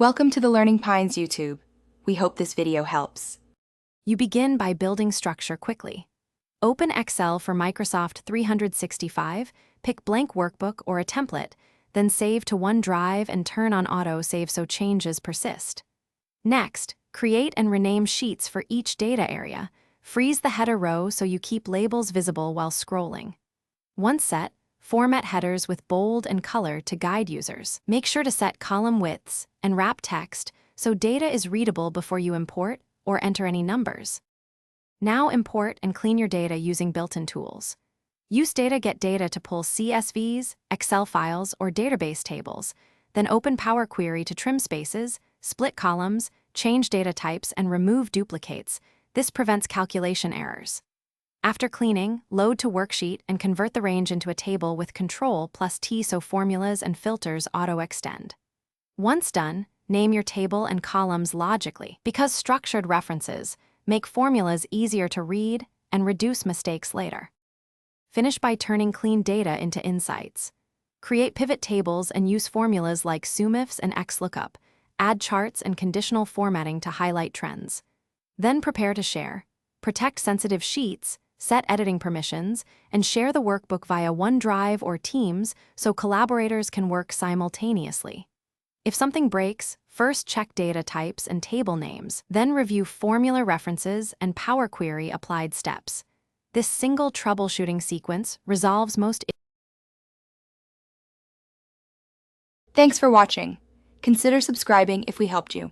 Welcome to the Learning Pines YouTube. We hope this video helps. You begin by building structure quickly. Open Excel for Microsoft 365, pick blank workbook or a template, then save to OneDrive and turn on auto save so changes persist. Next, create and rename sheets for each data area. Freeze the header row so you keep labels visible while scrolling. Once set, format headers with bold and color to guide users. Make sure to set column widths and wrap text so data is readable before you import or enter any numbers. Now import and clean your data using built-in tools. Use Get Data to pull CSVs, Excel files, or database tables. Then open Power Query to trim spaces, split columns, change data types, and remove duplicates. This prevents calculation errors. After cleaning, load to worksheet and convert the range into a table with Control+T so formulas and filters auto-extend. Once done, name your table and columns logically. Because structured references make formulas easier to read and reduce mistakes later. Finish by turning clean data into insights. Create pivot tables and use formulas like SUMIFs and XLOOKUP. Add charts and conditional formatting to highlight trends. Then prepare to share. Protect sensitive sheets, set editing permissions, and share the workbook via OneDrive or Teams so collaborators can work simultaneously. If something breaks, first check data types and table names, then review formula references and Power Query applied steps. This single troubleshooting sequence resolves most issues. Thanks for watching. Consider subscribing if we helped you.